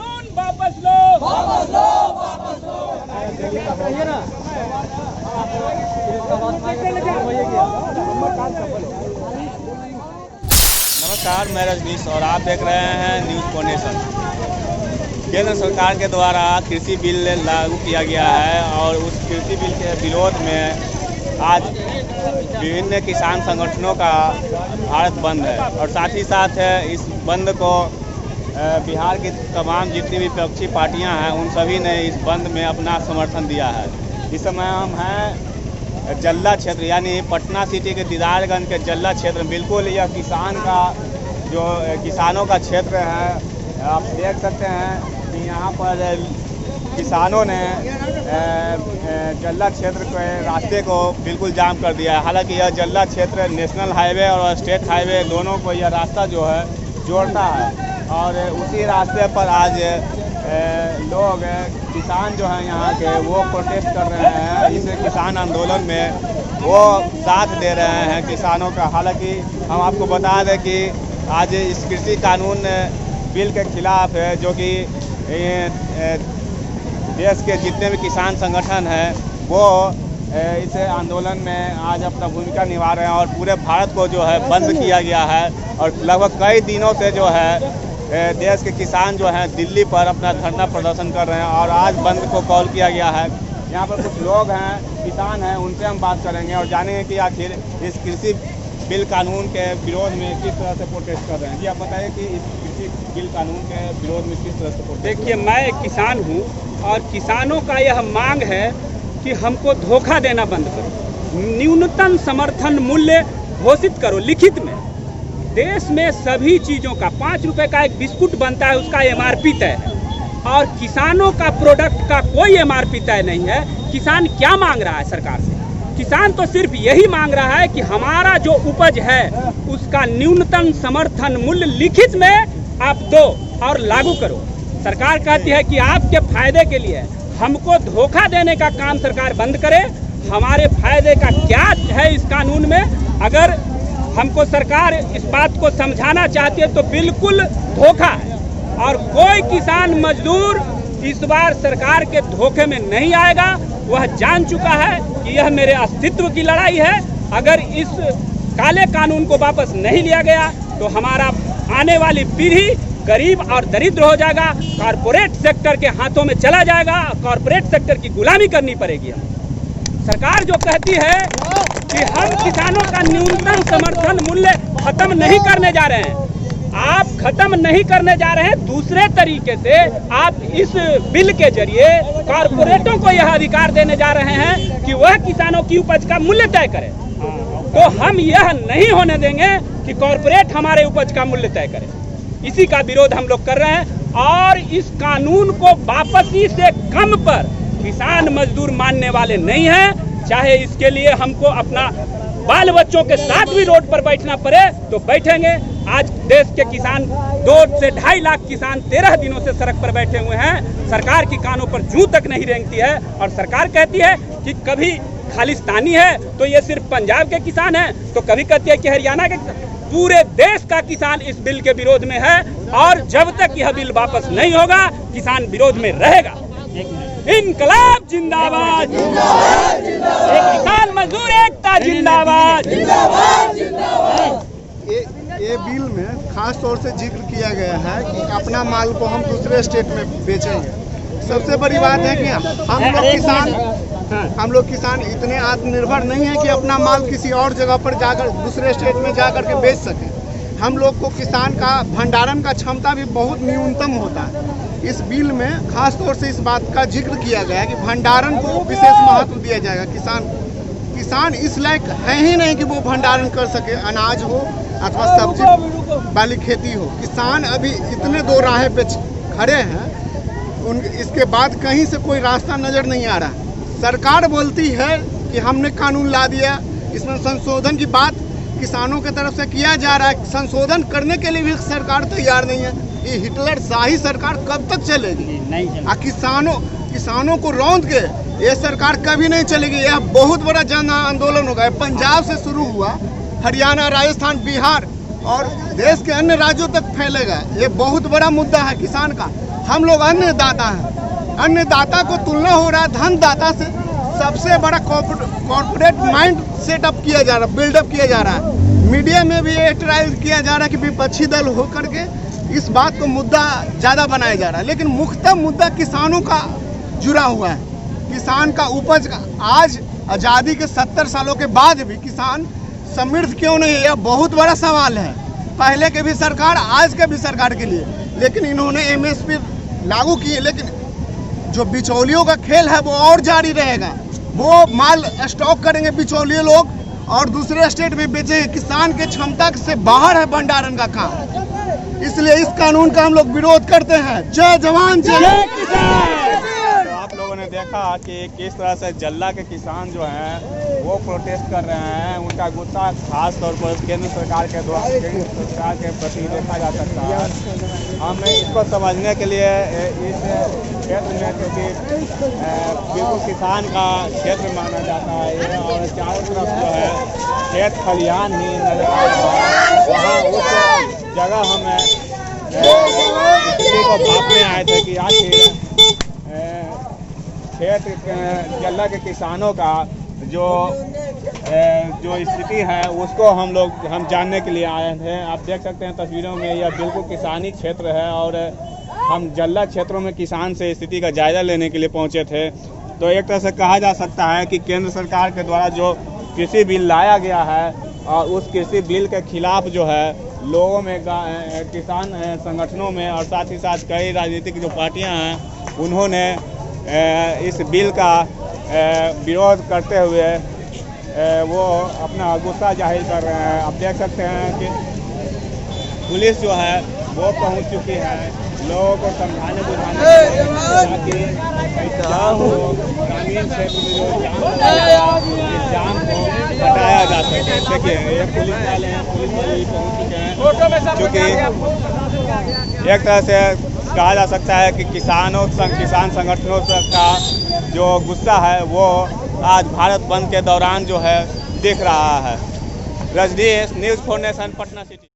कानून वापस लो, वापस लो, वापस लो। नमस्कार, मैं रजनीश और आप देख रहे हैं न्यूज़ कोनेशन। केंद्र सरकार के द्वारा कृषि बिल लागू किया गया है और उस कृषि बिल के विरोध में आज विभिन्न किसान संगठनों का भारत बंद है और साथ ही साथ इस बंद को बिहार की तमाम जितनी भी विपक्षी पार्टियां हैं उन सभी ने इस बंद में अपना समर्थन दिया है। इस समय हम हैं जल्ला क्षेत्र यानी पटना सिटी के दीदारगंज के जल्ला क्षेत्र। बिल्कुल यह किसानों का क्षेत्र है। आप देख सकते हैं कि यहाँ पर किसानों ने जल्ला क्षेत्र के रास्ते को बिल्कुल जाम कर दिया है। हालांकि यह जल्ला क्षेत्र नेशनल हाईवे और स्टेट हाईवे दोनों को यह रास्ता जो है जोड़ता है और उसी रास्ते पर आज लोग किसान जो हैं यहाँ के वो प्रोटेस्ट कर रहे हैं। इस किसान आंदोलन में वो साथ दे रहे हैं किसानों का। हालांकि हम आपको बता दें कि आज इस कृषि कानून बिल के खिलाफ है जो कि देश के जितने भी किसान संगठन हैं वो इस आंदोलन में आज अपना भूमिका निभा रहे हैं और पूरे भारत को जो है बंद किया गया है और लगभग कई दिनों से जो है देश के किसान जो हैं दिल्ली पर अपना धरना प्रदर्शन कर रहे हैं और आज बंद को कॉल किया गया है। यहाँ पर कुछ लोग हैं, किसान हैं, उनसे हम बात करेंगे और जानेंगे कि आखिर इस कृषि बिल कानून के विरोध में किस तरह से प्रोटेस्ट कर रहे हैं। जी आप बताइए कि इस कृषि बिल कानून के विरोध में किस तरह से प्रोटेस्ट। देखिए, मैं एक किसान हूँ और किसानों का यह मांग है कि हमको धोखा देना बंद करो, न्यूनतम समर्थन मूल्य घोषित करो लिखित में। देश में सभी चीज़ों का 5 रुपए का एक बिस्कुट बनता है, उसका MRP तय है और किसानों का प्रोडक्ट का कोई MRP तय नहीं है। किसान क्या मांग रहा है सरकार से? किसान तो सिर्फ यही मांग रहा है कि हमारा जो उपज है उसका न्यूनतम समर्थन मूल्य लिखित में आप दो और लागू करो। सरकार कहती है कि आपके फायदे के लिए हमको धोखा देने का काम सरकार बंद करे। हमारे फायदे का क्या है इस कानून में? अगर हमको सरकार इस बात को समझाना चाहती है तो बिल्कुल धोखा है और कोई किसान मजदूर इस बार सरकार के धोखे में नहीं आएगा। वह जान चुका है कि यह मेरे अस्तित्व की लड़ाई है। अगर इस काले कानून को वापस नहीं लिया गया तो हमारा आने वाली पीढ़ी गरीब और दरिद्र हो जाएगा, कॉरपोरेट सेक्टर के हाथों में चला जाएगा, कॉरपोरेट सेक्टर की गुलामी करनी पड़ेगी। सरकार जो कहती है कि हम किसानों का न्यूनतम समर्थन मूल्य खत्म नहीं करने जा रहे हैं, आप खत्म नहीं करने जा रहे हैं। दूसरे तरीके से आप इस बिल के जरिए कॉरपोरेटों को यह अधिकार देने जा रहे हैं कि वह किसानों की उपज का मूल्य तय करें। तो हम यह नहीं होने देंगे कि कॉरपोरेट हमारे उपज का मूल्य तय करे। इसी का विरोध हम लोग कर रहे हैं और इस कानून को वापसी से कम पर किसान मजदूर मानने वाले नहीं हैं। चाहे इसके लिए हमको अपना बाल बच्चों के साथ भी रोड पर बैठना पड़े तो बैठेंगे। आज देश के किसान 2 से 2.5 लाख किसान 13 दिनों से सड़क पर बैठे हुए हैं। सरकार की कानों पर जूं तक नहीं रेंगती है और सरकार कहती है कि कभी खालिस्तानी है तो ये सिर्फ पंजाब के किसान हैं, तो कभी कहती है कि हरियाणा के। पूरे देश का किसान इस बिल के विरोध में है और जब तक यह बिल वापस नहीं होगा किसान विरोध में रहेगा। इनकलाब जिंदाबाद, किसान मजदूर एकता जिंदाबाद। ये बिल में खास तौर से जिक्र किया गया है कि अपना माल को हम दूसरे स्टेट में बेचेंगे। सबसे बड़ी बात है कि हम लोग किसान इतने आत्मनिर्भर नहीं है कि अपना माल किसी और जगह पर जाकर दूसरे स्टेट में जाकर के बेच सकें। हम लोग को किसान का भंडारण का क्षमता भी बहुत न्यूनतम होता है। इस बिल में खास तौर से इस बात का जिक्र किया गया है कि भंडारण को विशेष महत्व दिया जाएगा। किसान इस लायक है ही नहीं कि वो भंडारण कर सके, अनाज हो अथवा सब्जी वाली खेती हो। किसान अभी इतने दो राहें पे खड़े हैं, इसके बाद कहीं से कोई रास्ता नजर नहीं आ रहा। सरकार बोलती है कि हमने कानून ला दिया, इसमें संशोधन की बात किसानों की तरफ से किया जा रहा है। संशोधन करने के लिए भी सरकार तैयार नहीं है। ये हिटलर शाही सरकार कब तक चलेगी? किसानों को रौंद के ये सरकार कभी नहीं चलेगी। यह बहुत बड़ा जन आंदोलन होगा। पंजाब से शुरू हुआ, हरियाणा, राजस्थान, बिहार, और देश के अन्य राज्यों तक फैलेगा। ये बहुत बड़ा मुद्दा है किसान का। हम लोग अन्नदाता हैं, अन्नदाता को तुलना हो रहा है धनदाता से। सबसे बड़ा कॉर्पोरेट माइंड सेटअप किया जा रहा है, बिल्डअप किया जा रहा है। मीडिया में भी ये ट्रायल किया जा रहा है कि विपक्षी दल होकर के इस बात को मुद्दा ज़्यादा बनाया जा रहा है, लेकिन मुख्य मुद्दा किसानों का जुड़ा हुआ है। किसान का उपज का आज आज़ादी के 70 सालों के बाद भी किसान समृद्ध क्यों नहीं है, यह बहुत बड़ा सवाल है। पहले के भी सरकार, आज के भी सरकार के लिए, लेकिन इन्होंने MSP लागू किए, लेकिन जो बिचौलियों का खेल है वो और जारी रहेगा। वो माल स्टॉक करेंगे बिचौलिए लोग और दूसरे स्टेट में बेचेंगे। किसान के क्षमता से बाहर है भंडारण का काम, इसलिए इस कानून का हम लोग विरोध करते हैं। जय जवान जय किसान। तो आप लोगों ने देखा कि किस तरह से जल्ला के किसान जो हैं वो प्रोटेस्ट कर रहे हैं। उनका गुस्सा खास तौर पर केंद्र सरकार के द्वारा, केंद्र सरकार के प्रति देखा जा सकता है। हमें इसको समझने के लिए इस क्षेत्र में, क्योंकि बिल्कुल किसान का क्षेत्र माना जाता है ये, और चारों तरफ जो है खेत खलिहान ही नजर आ रहा है। वहाँ उस जगह हमें स्थिति को भापने आए थे कि आखिर खेत जल्ला के किसानों का जो स्थिति है उसको हम जानने के लिए आए थे। आप देख सकते हैं तस्वीरों में, यह बिल्कुल किसानी क्षेत्र है और हम जल्ला क्षेत्रों में किसान से स्थिति का जायजा लेने के लिए पहुंचे थे। तो एक तरह से कहा जा सकता है कि केंद्र सरकार के द्वारा जो कृषि बिल लाया गया है और उस कृषि बिल के खिलाफ जो है लोगों में, किसान संगठनों में और साथ ही साथ कई राजनीतिक जो पार्टियां हैं उन्होंने इस बिल का विरोध करते हुए वो अपना गुस्सा जाहिर कर रहे हैं। आप देख सकते हैं कि पुलिस जो है वो पहुंच चुकी है लोगों को समझाने बुझाने ताकि ग्रामीण क्षेत्र में जो जाम को हटाया जा सके। देखिए ये पुलिस वाले हैं, पुलिस वाले भी पहुंच चुके हैं, क्योंकि एक तरह से कहा जा सकता है कि किसान संगठनों का जो गुस्सा है वो आज भारत बंद के दौरान जो है दिख रहा है। Rajnish, news 4 nation, Patna city.